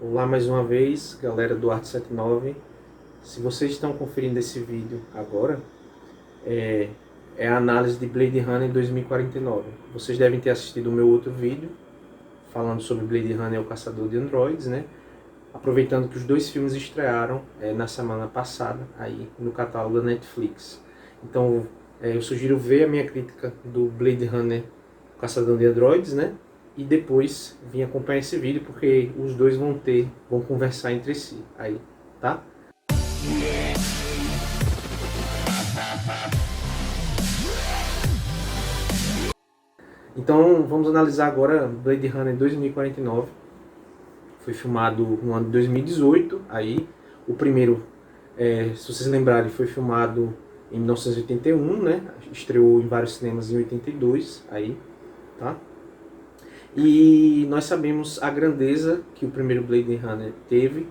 Olá mais uma vez, galera do Arte79. Se vocês estão conferindo esse vídeo agora, é, é a análise de Blade Runner 2049. Vocês devem ter assistido o meu outro vídeo, falando sobre Blade Runner, o Caçador de Androides, né? Aproveitando que os dois filmes estrearam na semana passada, aí no catálogo da Netflix. Então, eu sugiro ver a minha crítica do Blade Runner, o Caçador de Androides, né? E depois vir acompanhar esse vídeo, porque os dois vão conversar entre si aí, tá? Então vamos analisar agora Blade Runner 2049. Foi filmado no ano de 2018, aí o primeiro, se vocês lembrarem, foi filmado em 1981, né? Estreou em vários cinemas em 82, aí, tá? E nós sabemos a grandeza que o primeiro Blade Runner teve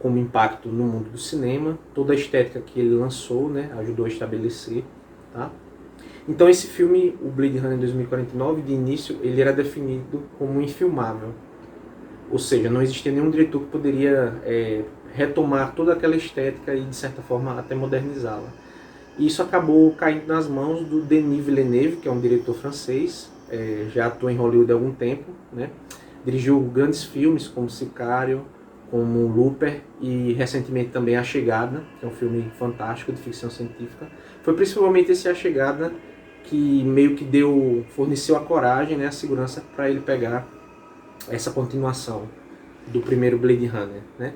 como impacto no mundo do cinema, toda a estética que ele lançou, né, ajudou a estabelecer, tá? Então esse filme, o Blade Runner 2049, de início, ele era definido como infilmável. Ou seja, não existia nenhum diretor que poderia retomar toda aquela estética e, de certa forma, até modernizá-la. E isso acabou caindo nas mãos do Denis Villeneuve, que é um diretor francês, já atua em Hollywood há algum tempo, né? Dirigiu grandes filmes como Sicário, como Looper e recentemente também A Chegada, que é um filme fantástico de ficção científica. Foi principalmente esse A Chegada que meio que forneceu a coragem, né, a segurança para ele pegar essa continuação do primeiro Blade Runner, né?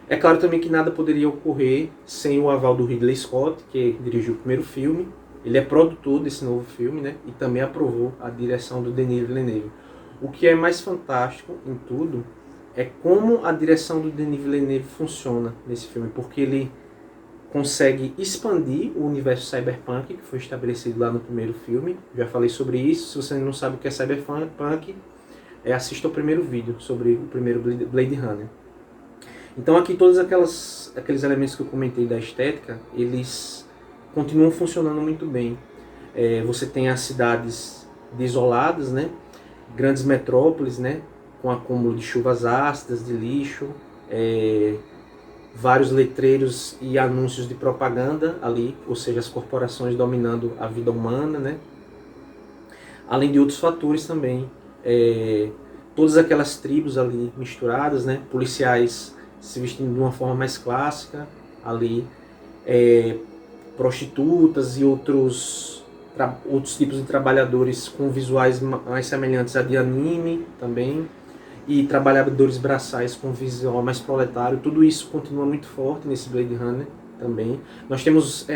É claro também que nada poderia ocorrer sem o aval do Ridley Scott, que dirigiu o primeiro filme. Ele é produtor desse novo filme, né? E também aprovou a direção do Denis Villeneuve. O que é mais fantástico em tudo é como a direção do Denis Villeneuve funciona nesse filme, porque ele consegue expandir o universo cyberpunk que foi estabelecido lá no primeiro filme. Já falei sobre isso. Se você não sabe o que é cyberpunk, assista ao primeiro vídeo sobre o primeiro Blade Runner. Então aqui todos aqueles elementos que eu comentei da estética, eles continuam funcionando muito bem. Você tem as cidades desoladas, né? Grandes metrópoles, né? Com acúmulo de chuvas ácidas, de lixo, vários letreiros e anúncios de propaganda ali, ou seja, as corporações dominando a vida humana, né? Além de outros fatores também, todas aquelas tribos ali misturadas, né? Policiais se vestindo de uma forma mais clássica, ali prostitutas e outros tipos de trabalhadores com visuais mais semelhantes a de anime também, e trabalhadores braçais com visual mais proletário. Tudo isso continua muito forte nesse Blade Runner também. Nós temos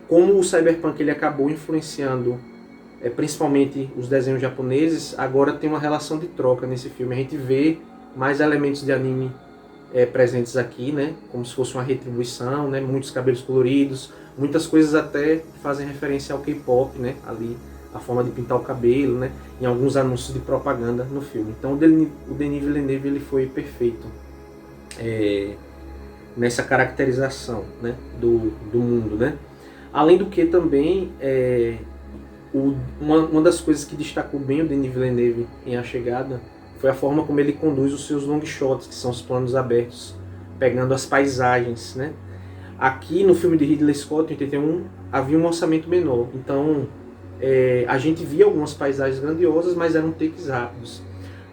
como o cyberpunk ele acabou influenciando principalmente os desenhos japoneses, agora tem uma relação de troca nesse filme. A gente vê mais elementos de anime presentes aqui, né? Como se fosse uma retribuição, né? Muitos cabelos coloridos, muitas coisas até fazem referência ao K-pop, né? Ali, a forma de pintar o cabelo, né? Em alguns anúncios de propaganda no filme. Então o Denis Villeneuve ele foi perfeito nessa caracterização, né? do mundo, né? Além do que também uma das coisas que destacou bem o Denis Villeneuve em A Chegada foi a forma como ele conduz os seus long shots, que são os planos abertos, pegando as paisagens, né? Aqui no filme de Ridley Scott, em 81, havia um orçamento menor, então a gente via algumas paisagens grandiosas, mas eram takes rápidos.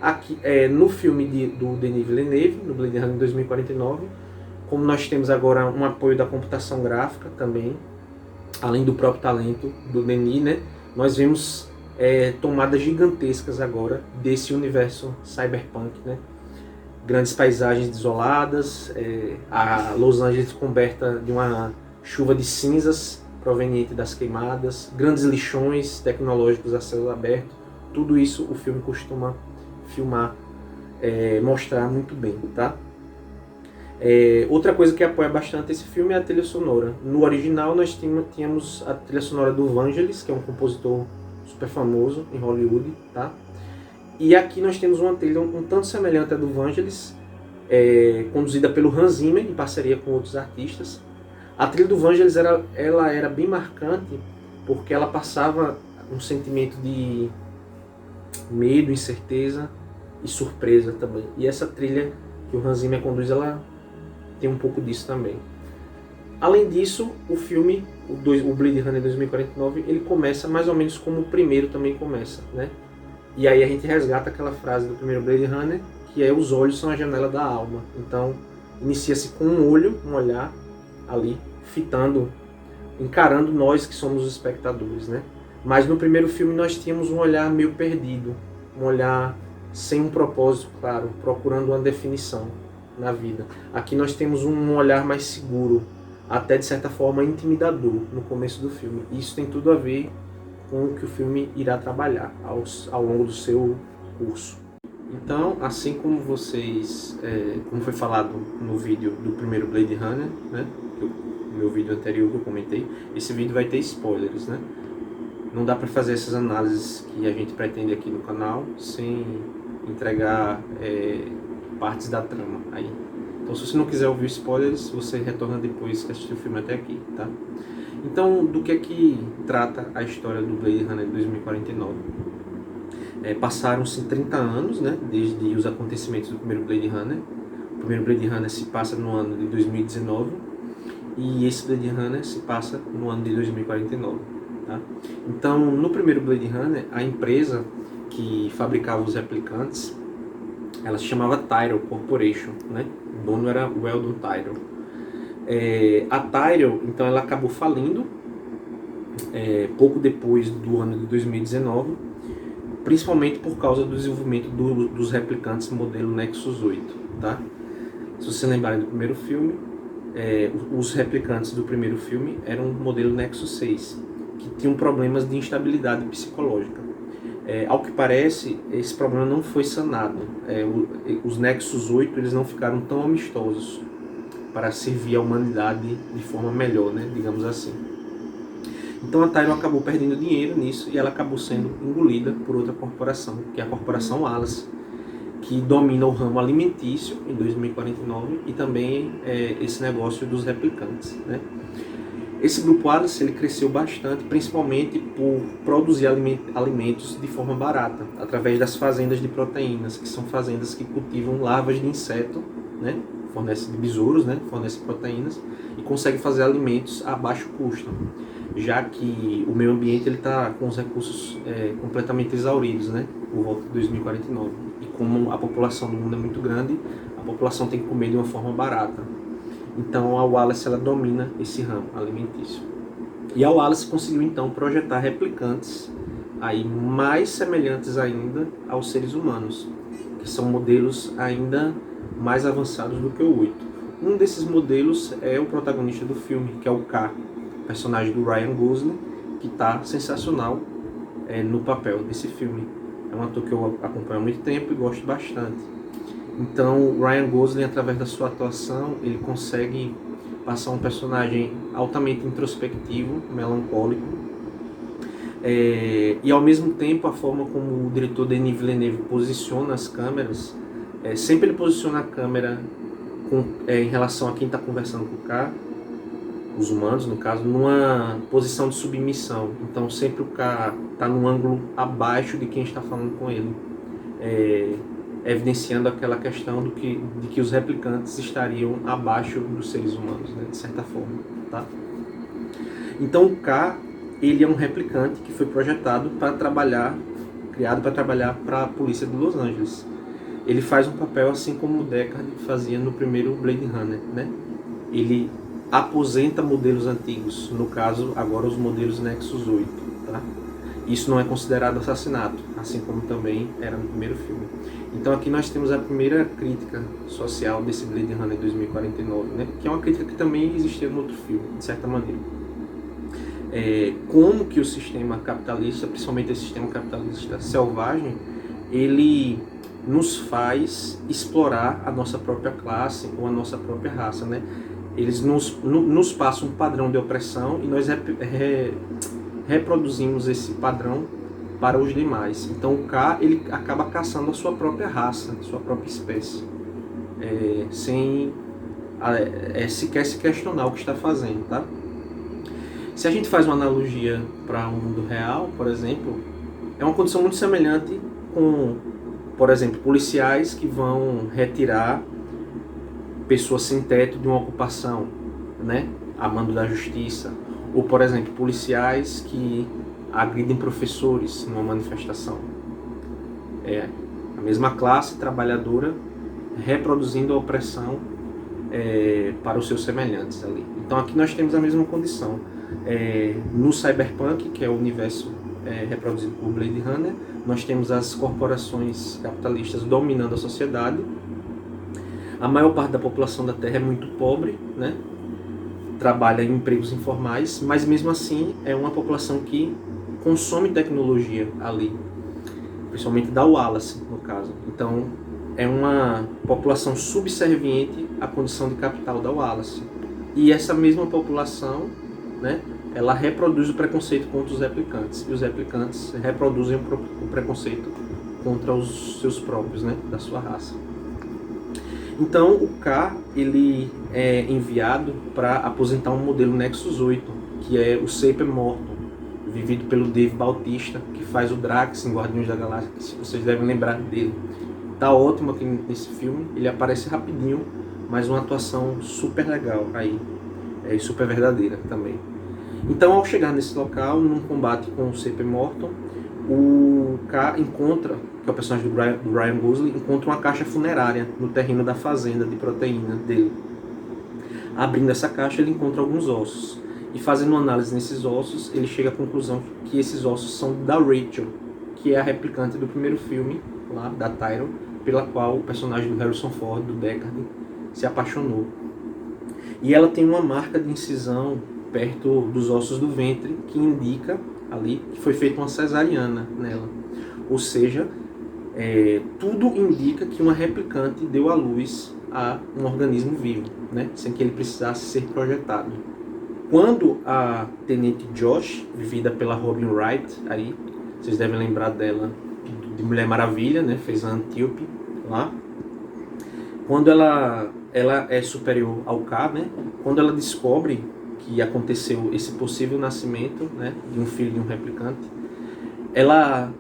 Aqui, no filme do Denis Villeneuve, no Blade Runner 2049, como nós temos agora um apoio da computação gráfica também, além do próprio talento do Denis, né? Nós vemos tomadas gigantescas agora desse universo cyberpunk, né? Grandes paisagens desoladas, a Los Angeles coberta de uma chuva de cinzas proveniente das queimadas, grandes lixões tecnológicos a céu aberto. Tudo isso o filme costuma filmar, mostrar muito bem, tá? Outra coisa que apoia bastante esse filme é a trilha sonora. No original nós tínhamos a trilha sonora do Vangelis, que é um compositor super famoso em Hollywood, tá? E aqui nós temos uma trilha um tanto semelhante à do Vangelis, conduzida pelo Hans Zimmer em parceria com outros artistas. A trilha do Vangelis ela era bem marcante porque ela passava um sentimento de medo, incerteza, e surpresa também. E essa trilha que o Hans Zimmer conduz, ela tem um pouco disso também. Além disso, o filme, o Blade Runner 2049, ele começa mais ou menos como o primeiro também começa, né? E aí a gente resgata aquela frase do primeiro Blade Runner, que é: os olhos são a janela da alma. Então, inicia-se com um olhar ali, fitando, encarando nós que somos os espectadores, né? Mas no primeiro filme nós tínhamos um olhar meio perdido, um olhar sem um propósito claro, procurando uma definição na vida. Aqui nós temos um olhar mais seguro, até de certa forma intimidador no começo do filme. Isso tem tudo a ver com o que o filme irá trabalhar ao longo do seu curso. Então, assim como vocês, como foi falado no vídeo do primeiro Blade Runner, né, no meu vídeo anterior que eu comentei, esse vídeo vai ter spoilers, né? Não dá para fazer essas análises que a gente pretende aqui no canal sem entregar partes da trama aí. Então, se você não quiser ouvir spoilers, você retorna depois que assistir o filme até aqui, tá? Então, do que é que trata a história do Blade Runner 2049? Passaram-se 30 anos, né, desde os acontecimentos do primeiro Blade Runner. O primeiro Blade Runner se passa no ano de 2019 e esse Blade Runner se passa no ano de 2049. Tá? Então, no primeiro Blade Runner, a empresa que fabricava os replicantes, ela se chamava Tyrell Corporation, né? O dono era Weldon Tyrell. A Tyrell, então, ela acabou falindo pouco depois do ano de 2019, principalmente por causa do desenvolvimento dos replicantes modelo Nexus 8. Tá? Se vocês lembrarem do primeiro filme, os replicantes do primeiro filme eram o modelo Nexus 6, que tinham problemas de instabilidade psicológica. Ao que parece, esse problema não foi sanado. Os Nexus 8 eles não ficaram tão amistosos para servir a humanidade de forma melhor, né, digamos assim. Então a Tyrell acabou perdendo dinheiro nisso e ela acabou sendo engolida por outra corporação, que é a Corporação Wallace, que domina o ramo alimentício em 2049 e também esse negócio dos replicantes, né? Esse grupo Wallace ele cresceu bastante, principalmente por produzir alimentos de forma barata, através das fazendas de proteínas, que são fazendas que cultivam larvas de inseto, né? Fornece de besouros, né? Fornece proteínas e consegue fazer alimentos a baixo custo, já que o meio ambiente está com os recursos completamente exauridos, né? Por volta de 2049. E como a população do mundo é muito grande, a população tem que comer de uma forma barata. Então a Wallace ela domina esse ramo alimentício. E a Wallace conseguiu então projetar replicantes aí mais semelhantes ainda aos seres humanos, que são modelos ainda mais avançados do que o 8. Um desses modelos é o protagonista do filme, que é o K, personagem do Ryan Gosling, que está sensacional no papel desse filme. É um ator que eu acompanho há muito tempo e gosto bastante. Então, o Ryan Gosling, através da sua atuação, ele consegue passar um personagem altamente introspectivo, melancólico, e ao mesmo tempo a forma como o diretor Denis Villeneuve posiciona as câmeras, sempre ele posiciona a câmera em relação a quem está conversando com o cara, os humanos no caso, numa posição de submissão. Então sempre o cara está num ângulo abaixo de quem está falando com ele, evidenciando aquela questão de que os replicantes estariam abaixo dos seres humanos, né, de certa forma. Tá? Então o K, ele é um replicante que foi projetado para trabalhar, criado para trabalhar para a polícia de Los Angeles. Ele faz um papel assim como o Deckard fazia no primeiro Blade Runner, né? Ele aposenta modelos antigos, no caso agora os modelos Nexus 8, tá? Isso não é considerado assassinato, assim como também era no primeiro filme. Então aqui nós temos a primeira crítica social desse Blade Runner 2049, né? Que é uma crítica que também existia no outro filme, de certa maneira. Como que o sistema capitalista, principalmente esse sistema capitalista selvagem, ele nos faz explorar a nossa própria classe ou a nossa própria raça, né? Eles nos passam um padrão de opressão e nós reproduzimos esse padrão para os demais. Então o K, ele acaba caçando a sua própria raça, a sua própria espécie, sem sequer se questionar o que está fazendo, tá? Se a gente faz uma analogia para o mundo real, por exemplo, é uma condição muito semelhante com por exemplo, policiais que vão retirar pessoas sem teto de uma ocupação, né, a mando da justiça, ou, por exemplo, policiais que agridem professores numa manifestação. É a mesma classe trabalhadora reproduzindo a opressão para os seus semelhantes ali. Então aqui nós temos a mesma condição. No Cyberpunk, que é o universo reproduzido por Blade Runner, nós temos as corporações capitalistas dominando a sociedade. A maior parte da população da Terra é muito pobre, né? Trabalha em empregos informais, mas mesmo assim é uma população que consome tecnologia ali, principalmente da Wallace, no caso. Então é uma população subserviente à condição de capital da Wallace. E essa mesma população, né, ela reproduz o preconceito contra os replicantes, e os replicantes reproduzem o preconceito contra os seus próprios, né, da sua raça. Então o K, ele é enviado para aposentar um modelo Nexus 8, que é o Saper Morton, vivido pelo Dave Bautista, que faz o Drax em Guardiões da Galáxia, que vocês devem lembrar dele. Tá ótimo aqui nesse filme, ele aparece rapidinho, mas uma atuação super legal aí, e super verdadeira também. Então, ao chegar nesse local, num combate com o Saper Morton, o K encontra, que é o personagem do Ryan Gosling, encontra uma caixa funerária no terreno da fazenda de proteína dele. Abrindo essa caixa, ele encontra alguns ossos. E fazendo uma análise nesses ossos, ele chega à conclusão que esses ossos são da Rachel, que é a replicante do primeiro filme, lá, da Tyron, pela qual o personagem do Harrison Ford, do Deckard, se apaixonou. E ela tem uma marca de incisão perto dos ossos do ventre, que indica ali que foi feita uma cesariana nela. Ou seja, tudo indica que uma replicante deu à luz a um organismo vivo, né, sem que ele precisasse ser projetado. Quando a Tenente Josh, vivida pela Robin Wright, aí, vocês devem lembrar dela de Mulher Maravilha, né, fez a Antíope lá. Quando ela é superior ao K, né, quando ela descobre que aconteceu esse possível nascimento, né, de um filho de um replicante, ela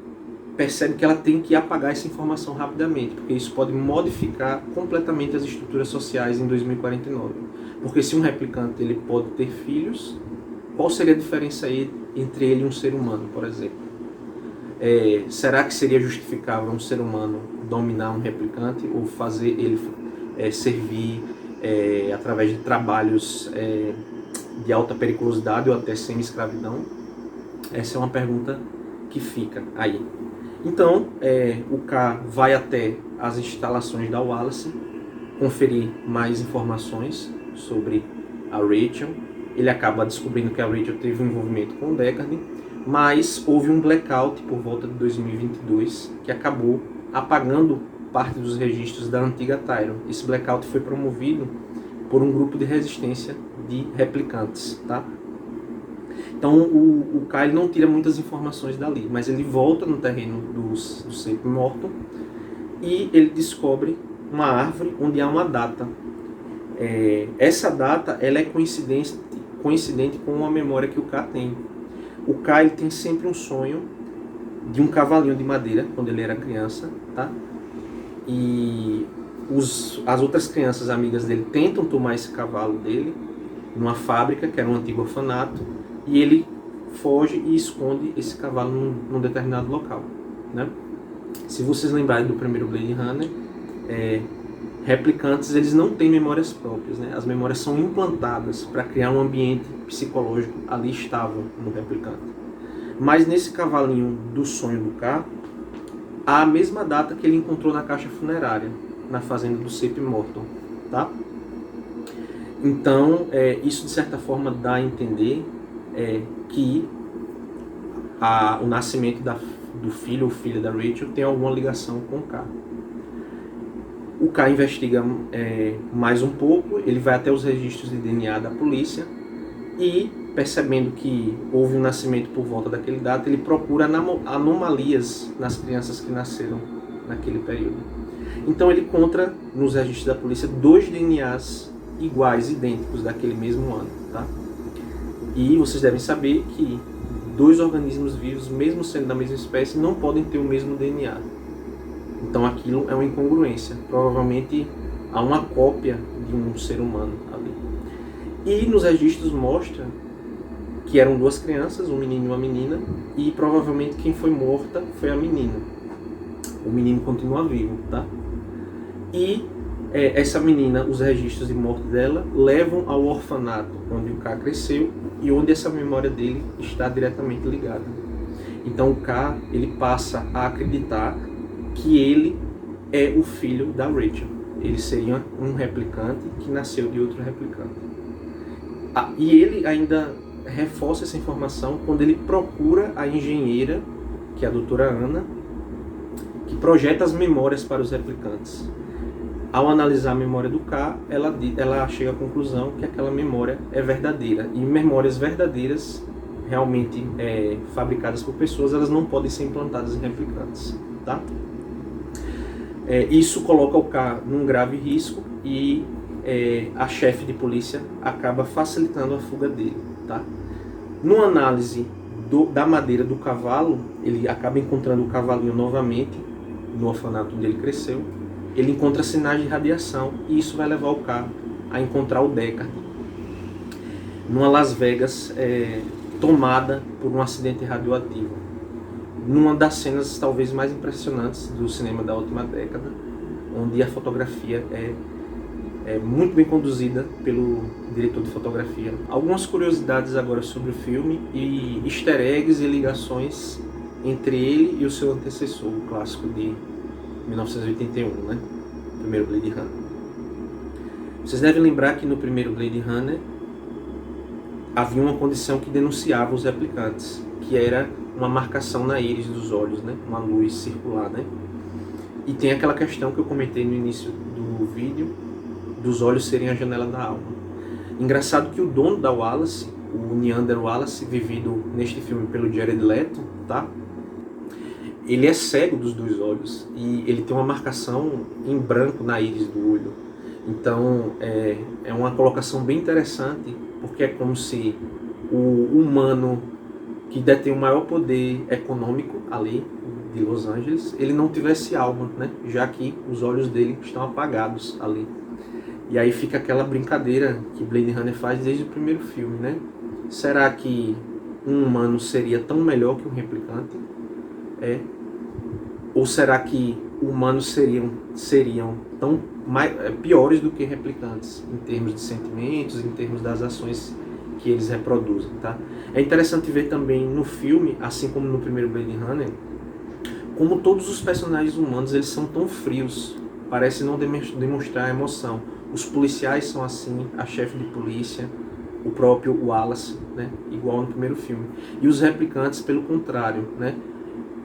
percebe que ela tem que apagar essa informação rapidamente, porque isso pode modificar completamente as estruturas sociais em 2049. Porque se um replicante ele pode ter filhos, qual seria a diferença aí entre ele e um ser humano, por exemplo? Será que seria justificável um ser humano dominar um replicante ou fazer ele servir através de trabalhos de alta periculosidade ou até semi-escravidão? Essa é uma pergunta que fica aí. Então, o K vai até as instalações da Wallace, conferir mais informações sobre a Rachel. Ele acaba descobrindo que a Rachel teve um envolvimento com o Deckard, mas houve um blackout por volta de 2022 que acabou apagando parte dos registros da antiga Tyron. Esse blackout foi promovido por um grupo de resistência de replicantes, tá? Então o Kyle não tira muitas informações dali, mas ele volta no terreno do Saper Morton e ele descobre uma árvore onde há uma data. Essa data ela é coincidente com a memória que o K tem. O Kyle tem sempre um sonho de um cavalinho de madeira quando ele era criança, tá? E as outras crianças amigas dele tentam tomar esse cavalo dele numa fábrica que era um antigo orfanato, e ele foge e esconde esse cavalo num determinado local, né? Se vocês lembrarem do primeiro Blade Runner, replicantes eles não têm memórias próprias, né? As memórias são implantadas para criar um ambiente psicológico ali estável no replicante. Mas nesse cavalinho do sonho do K, há a mesma data que ele encontrou na caixa funerária, na fazenda do Saper Morton, tá? Então, isso de certa forma dá a entender que o nascimento do filho ou filha da Rachel tem alguma ligação com o K. O K investiga mais um pouco, ele vai até os registros de DNA da polícia e, percebendo que houve um nascimento por volta daquele data, ele procura anomalias nas crianças que nasceram naquele período. Então ele encontra nos registros da polícia 2 DNAs iguais, idênticos, daquele mesmo ano, tá? E vocês devem saber que 2 organismos vivos, mesmo sendo da mesma espécie, não podem ter o mesmo DNA. Então aquilo é uma incongruência. Provavelmente há uma cópia de um ser humano ali. E nos registros mostra que eram duas crianças, um menino e uma menina, e provavelmente quem foi morta foi a menina. O menino continua vivo, tá? E essa menina, os registros de morte dela, levam ao orfanato onde o K cresceu e onde essa memória dele está diretamente ligada. Então o K, ele passa a acreditar que ele é o filho da Rachel. Ele seria um replicante que nasceu de outro replicante. E ele ainda reforça essa informação quando ele procura a engenheira, que é a doutora Ana, que projeta as memórias para os replicantes. Ao analisar a memória do K, ela chega à conclusão que aquela memória é verdadeira. E memórias verdadeiras, realmente fabricadas por pessoas, elas não podem ser implantadas em replicantes. Tá? Isso coloca o K num grave risco e a chefe de polícia acaba facilitando a fuga dele. Tá? Numa análise da madeira do cavalo, ele acaba encontrando o cavalinho novamente no orfanato onde ele cresceu. Ele encontra sinais de radiação e isso vai levar o K a encontrar o Deckard numa Las Vegas tomada por um acidente radioativo. Numa das cenas talvez mais impressionantes do cinema da última década, onde a fotografia é muito bem conduzida pelo diretor de fotografia. Algumas curiosidades agora sobre o filme e easter eggs e ligações entre ele e o seu antecessor, o clássico de 1981, né? O primeiro Blade Runner. Vocês devem lembrar que no primeiro Blade Runner havia uma condição que denunciava os replicantes, que era uma marcação na íris dos olhos, né? Uma luz circular, né? E tem aquela questão que eu comentei no início do vídeo, dos olhos serem a janela da alma. Engraçado que o dono da Wallace, o Neander Wallace, vivido neste filme pelo Jared Leto, tá? Ele é cego dos dois olhos e ele tem uma marcação em branco na íris do olho. Então é uma colocação bem interessante, porque é como se o humano que detém o maior poder econômico ali de Los Angeles, ele não tivesse alma, né? Já que os olhos dele estão apagados ali. E aí fica aquela brincadeira que Blade Runner faz desde o primeiro filme, né? Será que um humano seria tão melhor que um replicante? Ou será que humanos seriam tão piores do que replicantes em termos de sentimentos, em termos das ações que eles reproduzem, tá? É interessante ver também no filme, assim como no primeiro Blade Runner, como todos os personagens humanos eles são tão frios, parecem não demonstrar emoção. Os policiais são assim, a chefe de polícia, o próprio Wallace, né? Igual no primeiro filme. E os replicantes, pelo contrário, né?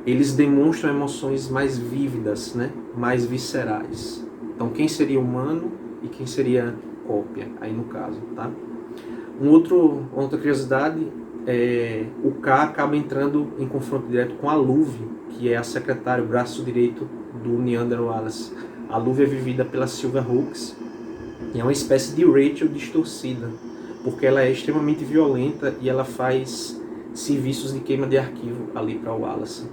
Eles demonstram emoções mais vívidas, né? Mais viscerais. Então, quem seria humano e quem seria cópia, aí no caso, tá? Outra curiosidade o K acaba entrando em confronto direto com a Luve, que é a secretária, o braço direito do Neander Wallace. A Luve é vivida pela Silverhawks e é uma espécie de Rachel distorcida, porque ela é extremamente violenta e ela faz serviços de queima de arquivo ali para o Wallace.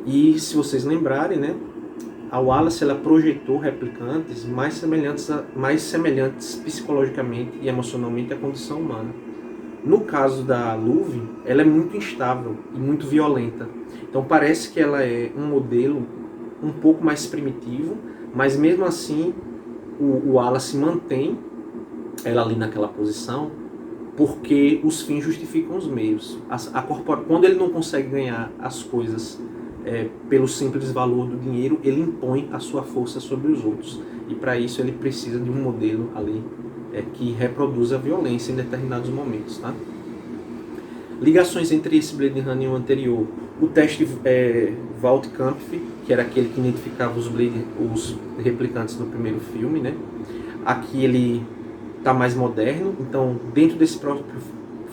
E se vocês lembrarem, né, a Wallace ela projetou replicantes mais semelhantes psicologicamente e emocionalmente à condição humana. No caso da Luve, ela é muito instável e muito violenta. Então parece que ela é um modelo um pouco mais primitivo, mas mesmo assim o Wallace mantém ela ali naquela posição porque os fins justificam os meios. Quando ele não consegue ganhar as coisas pelo simples valor do dinheiro, ele impõe a sua força sobre os outros. E para isso ele precisa de um modelo ali que reproduza a violência em determinados momentos. Tá? Ligações entre esse Blade Runner e o anterior. O teste Waldkampf, que era aquele que identificava os replicantes no primeiro filme, né? Aqui ele está mais moderno, então dentro desse próprio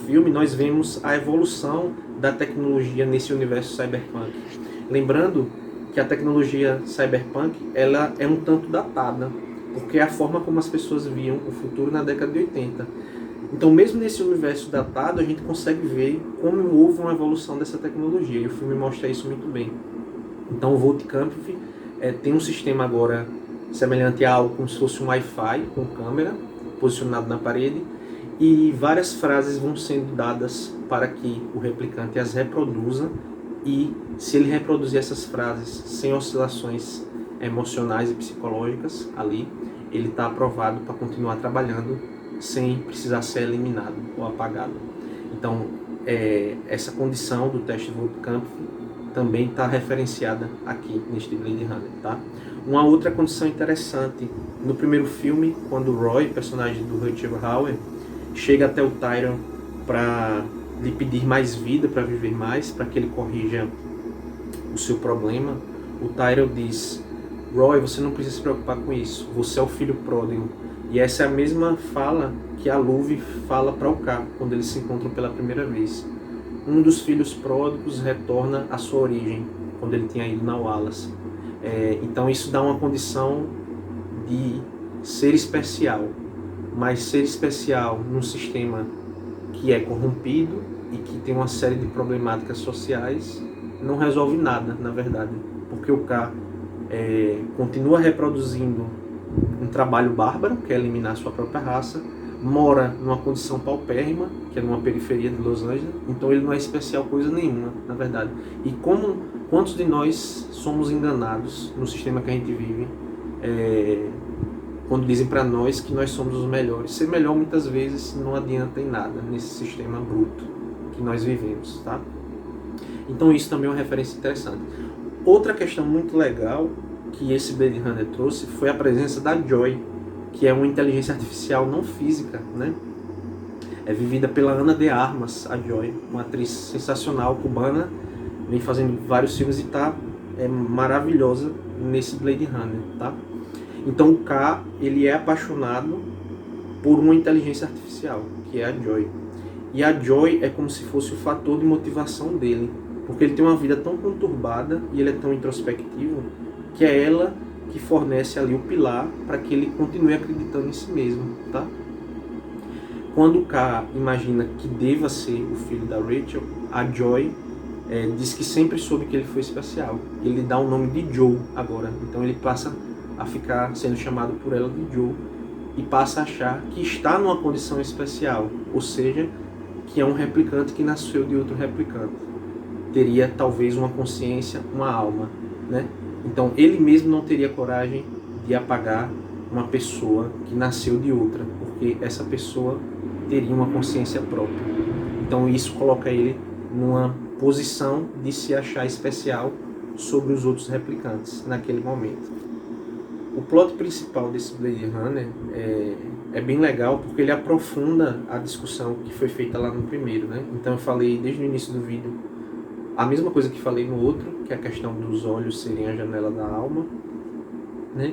filme nós vemos a evolução da tecnologia nesse universo cyberpunk. Lembrando que a tecnologia cyberpunk ela é um tanto datada, porque é a forma como as pessoas viam o futuro na década de 80. Então mesmo nesse universo datado a gente consegue ver como houve uma evolução dessa tecnologia, e o filme mostra isso muito bem. Então o Waldkampf tem um sistema agora semelhante a algo como se fosse um Wi-Fi com câmera posicionado na parede, e várias frases vão sendo dadas para que o replicante as reproduza, e se ele reproduzir essas frases sem oscilações emocionais e psicológicas ali, ele está aprovado para continuar trabalhando sem precisar ser eliminado ou apagado. Então, essa condição do teste Vogt-Kampff também está referenciada aqui neste Blade Runner, tá? Uma outra condição interessante, no primeiro filme, quando o Roy, personagem do Rutger Hauer, chega até o Tyrion para lhe pedir mais vida, para viver mais, para que ele corrija o seu problema, o Tyrion diz: Roy, você não precisa se preocupar com isso, você é o filho pródigo. E essa é a mesma fala que a Luve fala para o K quando eles se encontram pela primeira vez. Um dos filhos pródigos retorna à sua origem, quando ele tinha ido na Wallace. Então isso dá uma condição de ser especial, mas ser especial num sistema que é corrompido e que tem uma série de problemáticas sociais não resolve nada, na verdade, porque o K continua reproduzindo um trabalho bárbaro, que é eliminar sua própria raça, mora numa condição paupérrima, que é numa periferia de Los Angeles, então ele não é especial coisa nenhuma, na verdade. E quantos de nós somos enganados no sistema que a gente vive, quando dizem para nós que nós somos os melhores? Ser melhor muitas vezes não adianta em nada nesse sistema bruto que nós vivemos, tá? Então isso também é uma referência interessante. Outra questão muito legal que esse Blade Runner trouxe foi a presença da Joy, que é uma inteligência artificial não física, né? É vivida pela Ana de Armas, a Joy, uma atriz sensacional, cubana, vem fazendo vários filmes e tá maravilhosa nesse Blade Runner, tá? Então o K, ele é apaixonado por uma inteligência artificial, que é a Joy. E a Joy é como se fosse o fator de motivação dele, porque ele tem uma vida tão conturbada e ele é tão introspectivo que é ela que fornece ali o pilar para que ele continue acreditando em si mesmo, tá? Quando o K imagina que deva ser o filho da Rachel, a Joy diz que sempre soube que ele foi especial. Ele dá o nome de Joe agora, então ele passa a ficar sendo chamado por ela de Joe e passa a achar que está numa condição especial, ou seja, que é um replicante que nasceu de outro replicante. Teria talvez uma consciência, uma alma, né? Então ele mesmo não teria coragem de apagar uma pessoa que nasceu de outra, porque essa pessoa teria uma consciência própria. Então isso coloca ele numa posição de se achar especial sobre os outros replicantes naquele momento. O plot principal desse Blade Runner é bem legal porque ele aprofunda a discussão que foi feita lá no primeiro, né? Então eu falei desde o início do vídeo a mesma coisa que falei no outro, que é a questão dos olhos serem a janela da alma, né?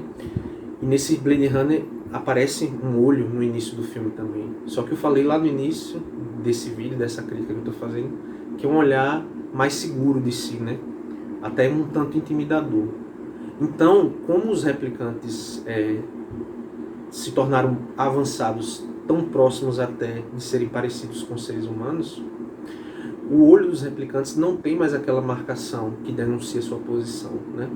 E nesse Blade Runner aparece um olho no início do filme também. Só que eu falei lá no início desse vídeo, dessa crítica que eu estou fazendo, que é um olhar mais seguro de si, né? Até um tanto intimidador. Então, como os replicantes se tornaram avançados, tão próximos até de serem parecidos com seres humanos, o olho dos replicantes não tem mais aquela marcação que denuncia sua posição, né?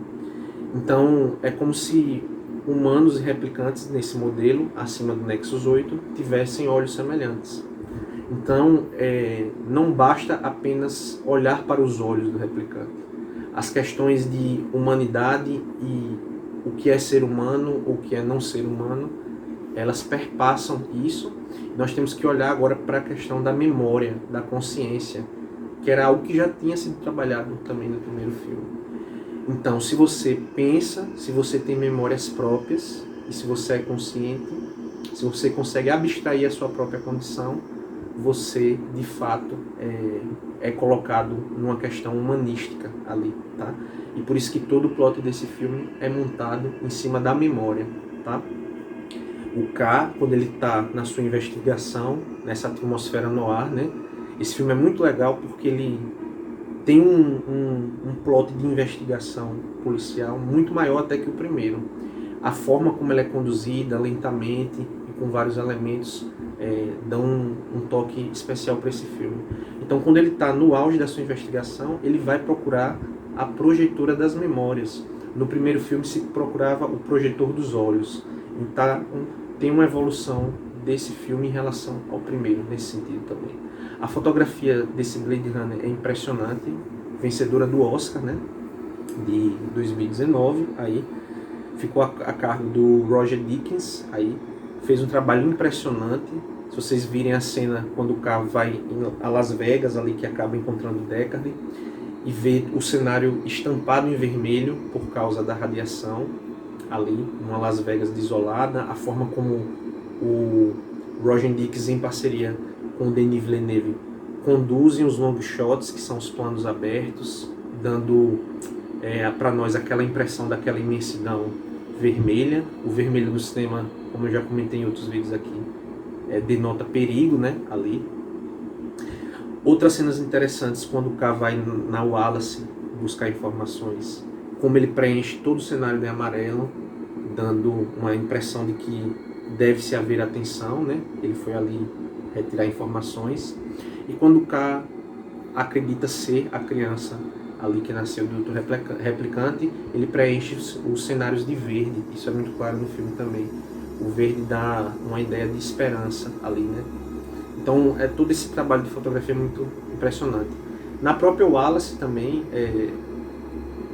Então, é como se humanos e replicantes nesse modelo, acima do Nexus 8, tivessem olhos semelhantes. Então, não basta apenas olhar para os olhos do replicante. As questões de humanidade e o que é ser humano, o que é não ser humano, elas perpassam isso. Nós temos que olhar agora para a questão da memória, da consciência, que era algo que já tinha sido trabalhado também no primeiro filme. Então, se você pensa, se você tem memórias próprias, e se você é consciente, se você consegue abstrair a sua própria condição, você, de fato, é colocado numa questão humanística ali, tá? E por isso que todo o plot desse filme é montado em cima da memória, tá? O K, quando ele está na sua investigação, nessa atmosfera no ar, né? Esse filme é muito legal porque ele tem um plot de investigação policial muito maior até que o primeiro. A forma como ela é conduzida, lentamente e com vários elementos, dão um toque especial para esse filme. Então, quando ele está no auge da sua investigação, ele vai procurar a projetora das memórias, No primeiro filme se procurava o projetor dos olhos. Então tem uma evolução desse filme em relação ao primeiro, nesse sentido também. A fotografia desse Blade Runner é impressionante, vencedora do Oscar, né, de 2019, aí ficou a cargo do Roger Deakins, aí fez um trabalho impressionante. Se vocês virem a cena quando o carro vai a Las Vegas, ali que acaba encontrando o Deckard, e vê o cenário estampado em vermelho por causa da radiação, ali, uma Las Vegas desolada, a forma como o Roger Deakins, em parceria com o Denis Villeneuve, conduzem os long shots, que são os planos abertos, dando para nós aquela impressão daquela imensidão vermelha. O vermelho do cinema, como eu já comentei em outros vídeos aqui, denota perigo, né, ali. Outras cenas interessantes, quando o K vai na Wallace buscar informações, como ele preenche todo o cenário de amarelo, dando uma impressão de que deve-se haver atenção, né? Ele foi ali retirar informações. E quando o K acredita ser a criança ali que nasceu do outro replicante, ele preenche os cenários de verde. Isso é muito claro no filme também. O verde dá uma ideia de esperança ali, né? Então, todo esse trabalho de fotografia é muito impressionante. Na própria Wallace também,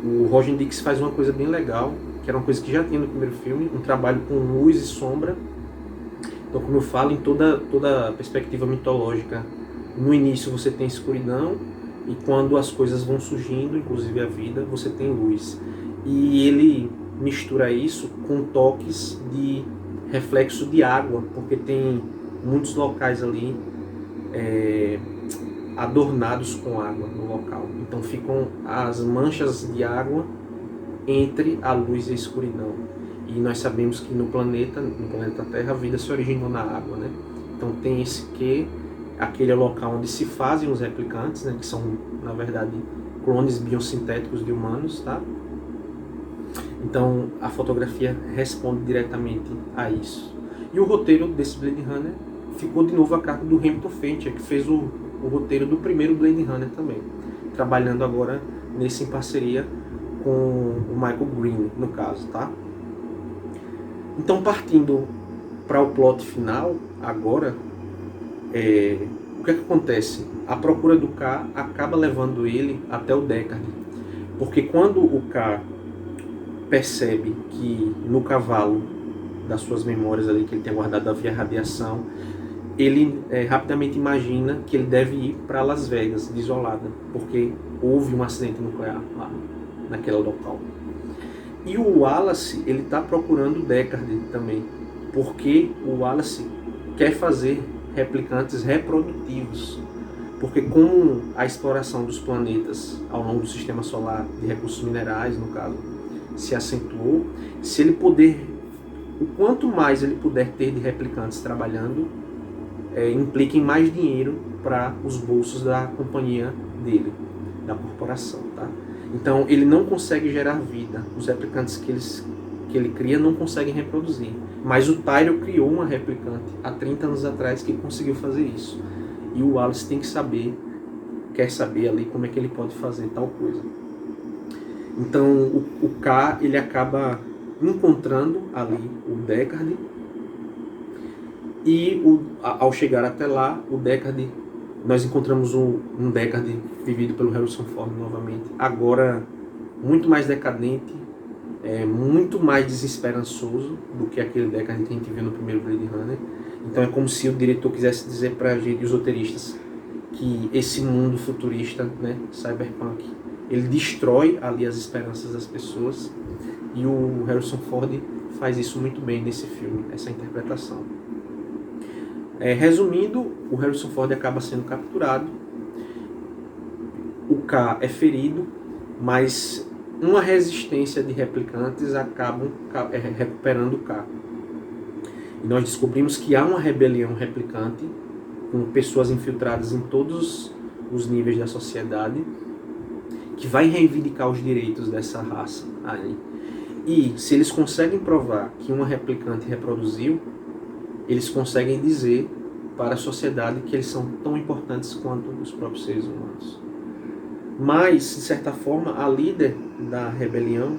o Roger Deakins faz uma coisa bem legal, que era uma coisa que já tinha no primeiro filme, um trabalho com luz e sombra. Então, como eu falo, em toda a perspectiva mitológica, no início você tem escuridão, e quando as coisas vão surgindo, inclusive a vida, você tem luz. E ele mistura isso com toques de reflexo de água, porque tem muitos locais ali adornados com água no local. Então ficam as manchas de água entre a luz e a escuridão. E nós sabemos que no planeta Terra, a vida se originou na água, né? Então tem esse que aquele é o local onde se fazem os replicantes, né, que são, na verdade, clones biosintéticos de humanos, tá? Então, a fotografia responde diretamente a isso. E o roteiro desse Blade Runner ficou de novo a cargo do Hamilton Fincher, que fez o roteiro do primeiro Blade Runner também, trabalhando agora nesse em parceria com o Michael Green, no caso, tá? Então, partindo para o plot final, agora, o que acontece? A procura do K acaba levando ele até o Deckard, porque quando o K percebe que no cavalo das suas memórias ali que ele tem guardado via radiação, ele rapidamente imagina que ele deve ir para Las Vegas, desolada, porque houve um acidente nuclear lá, naquele local. E o Wallace, ele está procurando o Deckard também, porque o Wallace quer fazer replicantes reprodutivos, porque como a exploração dos planetas ao longo do sistema solar, de recursos minerais no caso, se acentuou, se ele puder, o quanto mais ele puder ter de replicantes trabalhando, implica em mais dinheiro para os bolsos da companhia dele, da corporação, tá? Então ele não consegue gerar vida, os replicantes que ele cria não conseguem reproduzir, mas o Tyrell criou uma replicante há 30 anos atrás que conseguiu fazer isso, e o Wallace quer saber ali como é que ele pode fazer tal coisa. Então o K, ele acaba encontrando ali o Deckard, e ao chegar até lá, o Deckard, nós encontramos um Deckard vivido pelo Harrison Ford novamente, agora muito mais decadente, muito mais desesperançoso do que aquele Deckard que a gente viu no primeiro Blade Runner. Então é como se o diretor quisesse dizer para a gente, os roteiristas, que esse mundo futurista, né, cyberpunk, ele destrói ali as esperanças das pessoas, e o Harrison Ford faz isso muito bem nesse filme, essa interpretação. Resumindo, o Harrison Ford acaba sendo capturado, o K é ferido, mas uma resistência de replicantes acabam recuperando o K. E nós descobrimos que há uma rebelião replicante, com pessoas infiltradas em todos os níveis da sociedade, que vai reivindicar os direitos dessa raça aí. E se eles conseguem provar que uma replicante reproduziu, eles conseguem dizer para a sociedade que eles são tão importantes quanto os próprios seres humanos. Mas, de certa forma, a líder da rebelião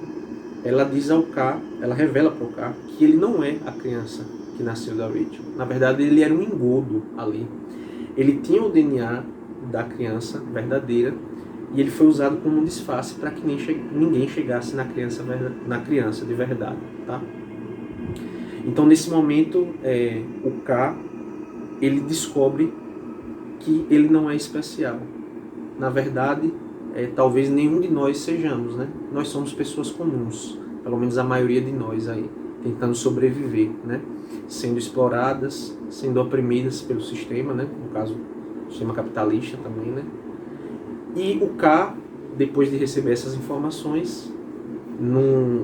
ela diz ao K, ela revela para o K que ele não é a criança que nasceu da Rachel. Na verdade, ele era um engodo ali. Ele tinha o DNA da criança verdadeira e ele foi usado como um disfarce para que ninguém chegasse na criança de verdade, tá? Então, nesse momento, o K, ele descobre que ele não é especial. Na verdade, talvez nenhum de nós sejamos, né? Nós somos pessoas comuns, pelo menos a maioria de nós aí, tentando sobreviver, né? Sendo exploradas, sendo oprimidas pelo sistema, né? No caso, o sistema capitalista também, né? E o K, depois de receber essas informações, num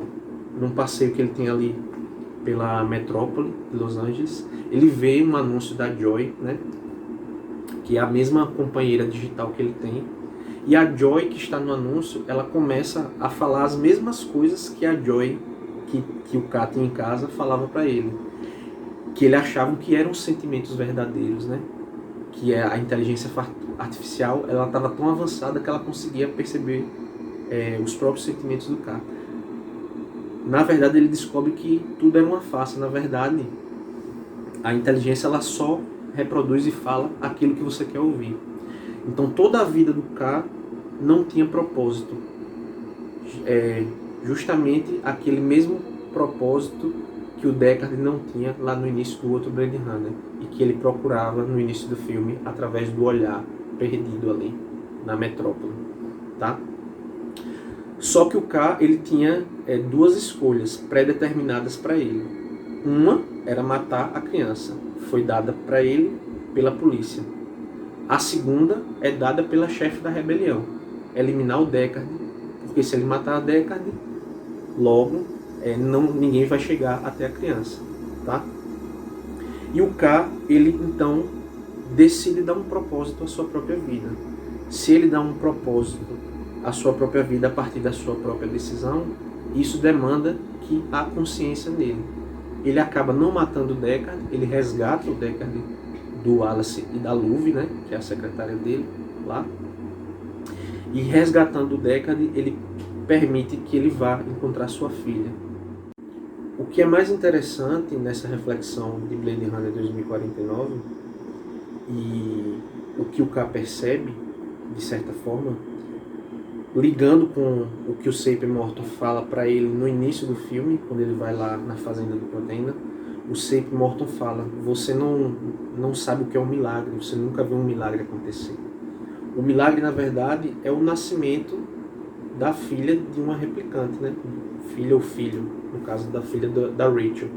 passeio que ele tem ali pela metrópole de Los Angeles, ele vê um anúncio da Joy, né? Que é a mesma companheira digital que ele tem. E a Joy, que está no anúncio, ela começa a falar as mesmas coisas que a Joy, que o K tinha em casa, falava para ele. Que ele achava que eram sentimentos verdadeiros, né? Que a inteligência artificial, ela estava tão avançada que ela conseguia perceber os próprios sentimentos do K. Na verdade, ele descobre que tudo era uma farsa. Na verdade, a inteligência, ela só reproduz e fala aquilo que você quer ouvir. Então toda a vida do K não tinha propósito. Justamente aquele mesmo propósito que o Deckard não tinha lá no início do outro Blade Runner. E que ele procurava no início do filme através do olhar perdido ali na metrópole. Tá? Só que o K, ele tinha duas escolhas pré-determinadas para ele. Uma era matar a criança. Foi dada para ele pela polícia. A segunda é dada pela chefe da rebelião, eliminar o Deckard, porque se ele matar a Deckard, logo ninguém vai chegar até a criança, tá? E o K, ele então decide dar um propósito à sua própria vida. Se ele dá um propósito à sua própria vida a partir da sua própria decisão, isso demanda que há consciência nele. Ele acaba não matando o Deckard, ele resgata o Deckard do Wallace e da Luve, né, que é a secretária dele lá. E resgatando o Deckard, ele permite que ele vá encontrar sua filha. O que é mais interessante nessa reflexão de Blade Runner 2049 e o que o K percebe, de certa forma, ligando com o que o Sape Morton fala para ele no início do filme, quando ele vai lá na fazenda do Proteina, o Sape Morton fala: você não sabe o que é um milagre, você nunca viu um milagre acontecer. O milagre, na verdade, é o nascimento da filha de uma replicante, né? Filha ou filho, no caso da filha da Rachel.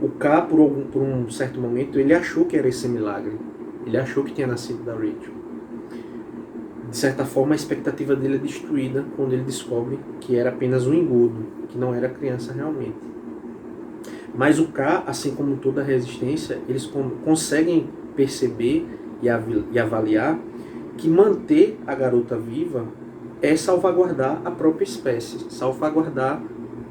O K, por um certo momento, ele achou que era esse milagre. Ele achou que tinha nascido da Rachel. De certa forma, a expectativa dele é destruída quando ele descobre que era apenas um engodo, que não era criança realmente. Mas o K, assim como toda a resistência, eles conseguem perceber e avaliar que manter a garota viva é salvaguardar a própria espécie, salvaguardar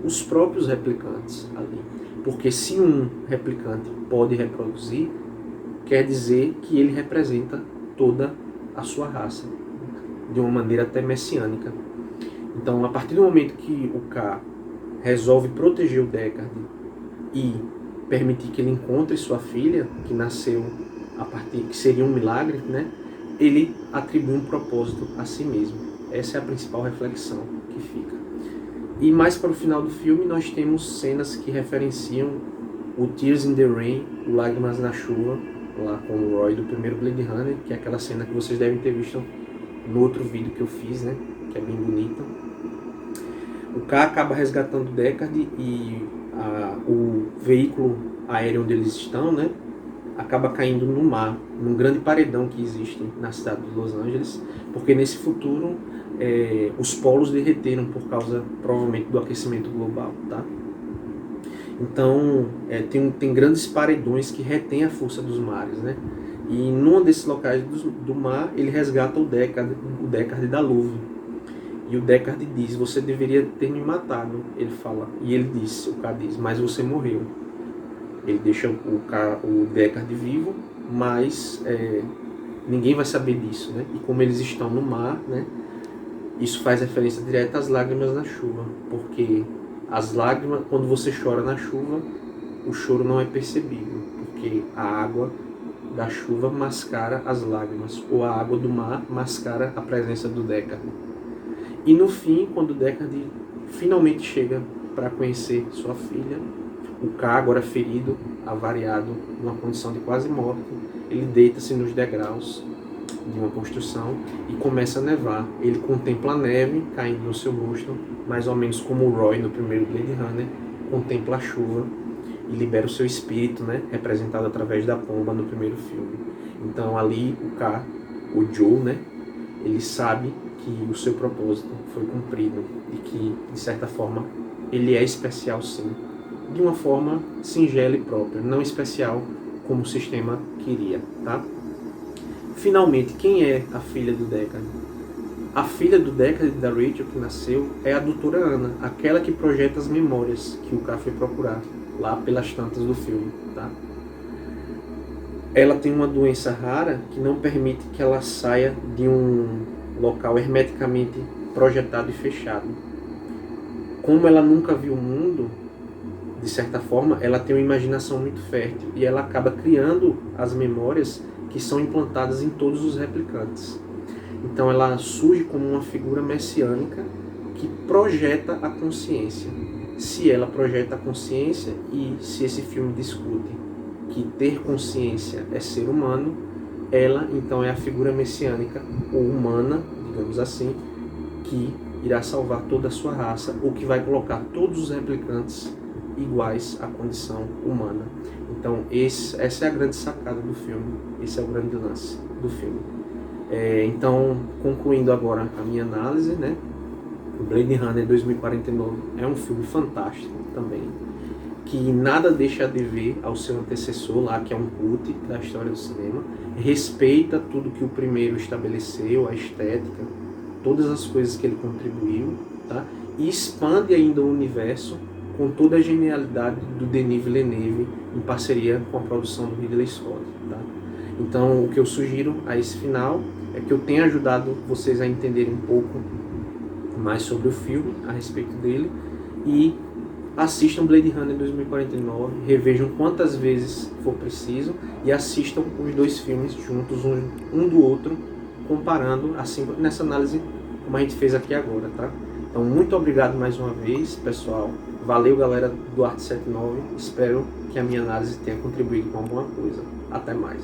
os próprios replicantes ali. Porque se um replicante pode reproduzir, quer dizer que ele representa toda a sua raça, de uma maneira até messiânica. Então, a partir do momento que o K resolve proteger o Deckard e permitir que ele encontre sua filha, que nasceu a partir, que seria um milagre, né? Ele atribui um propósito a si mesmo. Essa é a principal reflexão que fica. E mais para o final do filme, nós temos cenas que referenciam o Tears in the Rain, o Lágrimas na Chuva, lá com o Roy do primeiro Blade Runner, que é aquela cena que vocês devem ter visto no outro vídeo que eu fiz, né? Que é bem bonita. O K acaba resgatando o Deckard e o veículo aéreo onde eles estão, né? Acaba caindo no mar, num grande paredão que existe na cidade de Los Angeles, porque nesse futuro os polos derreteram por causa, provavelmente, do aquecimento global, tá? Então, tem grandes paredões que retêm a força dos mares, né? E num desses locais do mar, ele resgata o Deckard da Luve. E o Deckard diz: você deveria ter me matado. Ele fala, e ele diz, o K diz: mas você morreu. Ele deixa o Deckard vivo, mas ninguém vai saber disso, né? E como eles estão no mar, né? Isso faz referência direta às lágrimas na chuva, porque as lágrimas, quando você chora na chuva, o choro não é percebido, porque a água da chuva mascara as lágrimas, ou a água do mar mascara a presença do Deckard. E no fim, quando o Deckard finalmente chega para conhecer sua filha, o K, agora ferido, avariado, numa condição de quase morte, ele deita-se nos degraus de uma construção e começa a nevar. Ele contempla a neve caindo no seu rosto, mais ou menos como o Roy no primeiro Blade Runner contempla a chuva e libera o seu espírito, né, representado através da pomba no primeiro filme. Então ali o K, o Joe, né, ele sabe que o seu propósito foi cumprido e que, de certa forma, ele é especial sim, de uma forma singela e própria, não especial como o sistema queria, tá? Finalmente, quem é a filha do Deckard? A filha do Deckard e da Rachel que nasceu é a doutora Ana, aquela que projeta as memórias que o K foi procurar lá pelas tantas do filme, tá? Ela tem uma doença rara que não permite que ela saia de um local hermeticamente projetado e fechado. Como ela nunca viu o mundo, de certa forma, ela tem uma imaginação muito fértil e ela acaba criando as memórias que são implantadas em todos os replicantes. Então ela surge como uma figura messiânica que projeta a consciência. Se ela projeta a consciência e se esse filme discute que ter consciência é ser humano, ela então é a figura messiânica ou humana, digamos assim, que irá salvar toda a sua raça ou que vai colocar todos os replicantes iguais à condição humana. Então essa é a grande sacada do filme, esse é o grande lance do filme. Então, concluindo agora a minha análise, né, o Blade Runner 2049 é um filme fantástico também, que nada deixa a dever ao seu antecessor lá, que é um cult da história do cinema, respeita tudo que o primeiro estabeleceu, a estética, todas as coisas que ele contribuiu, tá? E expande ainda o universo com toda a genialidade do Denis Villeneuve em parceria com a produção do Ridley Scott, tá? Então, o que eu sugiro a esse final é que eu tenha ajudado vocês a entenderem um pouco mais sobre o filme, a respeito dele, e assistam Blade Runner 2049, revejam quantas vezes for preciso e assistam os dois filmes juntos, um do outro, comparando, assim, nessa análise como a gente fez aqui agora, tá? Então, muito obrigado mais uma vez, pessoal. Valeu, galera do Arte 79. Espero que a minha análise tenha contribuído com alguma coisa. Até mais.